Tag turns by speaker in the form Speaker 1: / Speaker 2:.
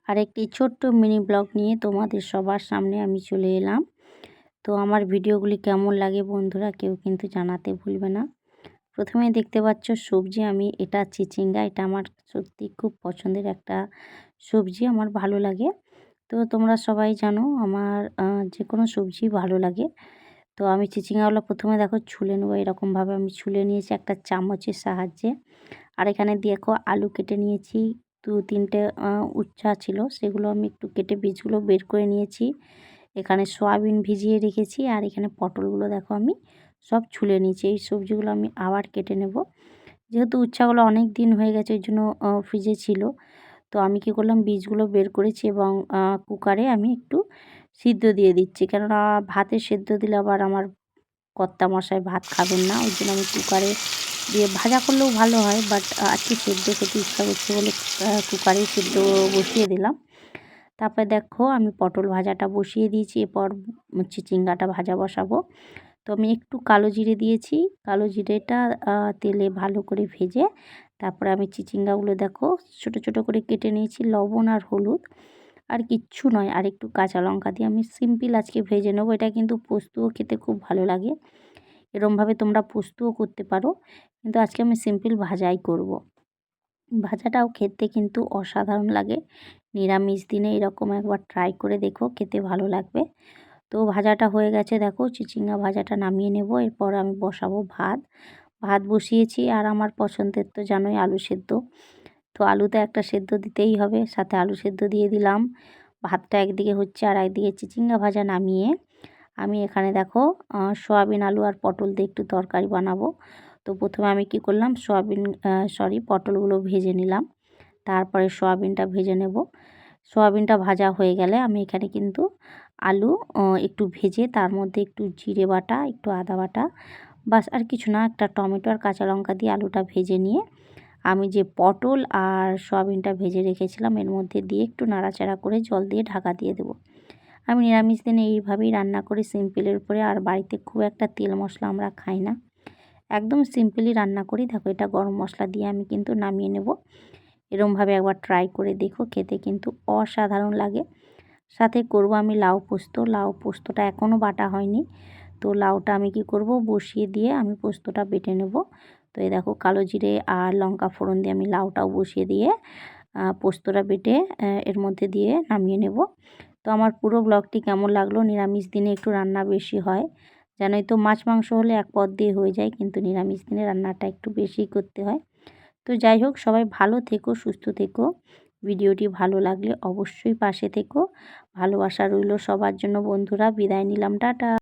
Speaker 1: আরেকটি ছোট্ট mini blog নিয়ে তোমাদের সবার সামনে আমি চলে এলাম। তো আমার ভিডিওগুলি কেমন লাগে বন্ধুরা কেউ কিন্তু জানাতে ভুলবে না। প্রথমেই দেখতে পাচ্ছ সবজি, আমি এটা চিচিঙ্গা, এটা আমার সত্যি খুব পছন্দের একটা সবজি, আমার ভালো লাগে। তো তোমরা সবাই জানো আমার যে কোনো সবজি ভালো লাগে। তো আমি চিচিঙ্গাগুলো প্রথমে দেখো ছুলে নেবো, এরকমভাবে আমি ছুলে নিয়েছি একটা চামচের সাহায্যে। আর এখানে দেখো আলু কেটে নিয়েছি, 2-3টে উচ্ছা ছিল, সেগুলো আমি একটু কেটে বীজগুলো বের করে নিয়েছি। এখানে সয়াবিন ভিজিয়ে রেখেছি, আর এখানে পটলগুলো দেখো আমি সব ছুলে নিয়েছি। এই সবজিগুলো আমি আবার কেটে নেব, যেহেতু উচ্ছাগুলো অনেক দিন হয়ে গেছে ওই জন্য ফ্রিজে ছিল। তো আমি কী করলাম, বীজগুলো বের করেছি এবং কুকারে আমি একটু সিদ্ধ দিয়ে দিচ্ছি, কেননা ভাতে সেদ্ধ দিলে আবার আমার কর্তামশাই ভাত খাবেন না, ওই জন্য আমি কুকারে দিয়ে ভাজা করলেও ভালো হয়, বাট আজকে সেদ্ধ খেতে ইচ্ছা করছে বলে কুকারে সেদ্ধ বসিয়ে দিলাম। তারপরে দেখো আমি পটল ভাজাটা বসিয়ে দিয়েছি, এরপর চিচিঙ্গাটা ভাজা বসাবো। তো আমি একটু কালো জিরে দিয়েছি, কালো জিরেটা তেলে ভালো করে ভেজে তারপরে আমি চিচিঙ্গাগুলো দেখো ছোট ছোট করে কেটে নিয়েছি, লবণ আর হলুদ আর কিচ্ছু নয়, আর একটু কাঁচা লঙ্কা দিয়ে আমি সিম্পল আজকে ভেজে নেবো। এটা কিন্তু পোস্তও খেতে খুব ভালো লাগে, এরমভাবে তোমরা পোস্তও করতে পারো, কিন্তু আজকে আমি সিম্পল ভাজাই করব। ভাজাটাও খেতে কিন্তু অসাধারণ লাগে, নিরামিষ দিনে এরকম একবার ট্রাই করে দেখো, খেতে ভালো লাগবে। তো ভাজাটা হয়ে গেছে, দেখো চিচিঙ্গা ভাজাটা নামিয়ে নেব। এরপর আমি বসাবো ভাত, ভাত বসিয়েছি। আর আমার পছন্দের তো জানোই আলু সেদ্ধ, তো আলুতে একটা সেদ্ধ দিতেই হবে, সাথে আলু সেদ্ধ দিয়ে দিলাম। ভাতটা একদিকে হচ্ছে আর একদিকে চিচিঙ্গা ভাজা নামিয়ে আমি এখানে দেখো সয়াবিন আলু আর পটল দিয়ে একটু তরকারি বানাবো। তো প্রথমে আমি কি করলাম, পটলগুলো ভেজে নিলাম, তারপরে সয়াবিনটা ভেজে নেব। সয়াবিনটা ভাজা হয়ে গেলে আমি এখানে কিন্তু আলু একটু ভেজে তার মধ্যে একটু জিরে বাটা, একটু আদা বাটা, বাস আর কিছু না, একটা টমেটো আর কাঁচা লঙ্কা দিয়ে আলুটা ভেজে নিয়ে আমি যে পটল আর সয়াবিনটা ভেজে রেখেছিলাম এর মধ্যে দিয়ে একটু নাড়াচাড়া করে জল দিয়ে ঢাকা দিয়ে দেবো। আমি নিরামিষ দিনে এইভাবেই রান্না করি, সিম্পলের উপরে। আর বাড়িতে খুব একটা তেল মশলা আমরা খাই না, একদম সিম্পলই রান্না করি। দেখো এটা গরম মশলা দিয়ে আমি কিন্তু নামিয়ে নেব। এরমভাবে একবার ট্রাই করে দেখো, খেতে কিন্তু অসাধারণ লাগে। সাথে করব আমি লাউ পোস্ত, লাউ পোস্তটা এখনও বাটা হয়নি। তো লাউটা আমি কি করব, বসিয়ে দিয়ে আমি পোস্তটা বেটে নেব। তো এই দেখো কালো জিরে আর লঙ্কা ফোড়ন দিয়ে আমি লাউটাও বসিয়ে দিয়ে পোস্তটা বেটে এর মধ্যে দিয়ে নামিয়ে নেব। তো আমার পুরো ব্লগটি কেমন লাগলো, নিরামিষ দিনে একটু রান্না বেশি হয়, জানোই তো মাছ মাংস হলে এক পদ দিয়ে হয়ে যায়, কিন্তু নিরামিষ দিনে রান্নাটা একটু বেশিই করতে হয়। তো যাই হোক, সবাই ভালো থেকো, সুস্থ থেকো। ভিডিওটি ভালো লাগলে অবশ্যই পাশে থেকো। ভালোবাসা রইল সবার জন্য বন্ধুরা, বিদায় নিলাম, টাটা।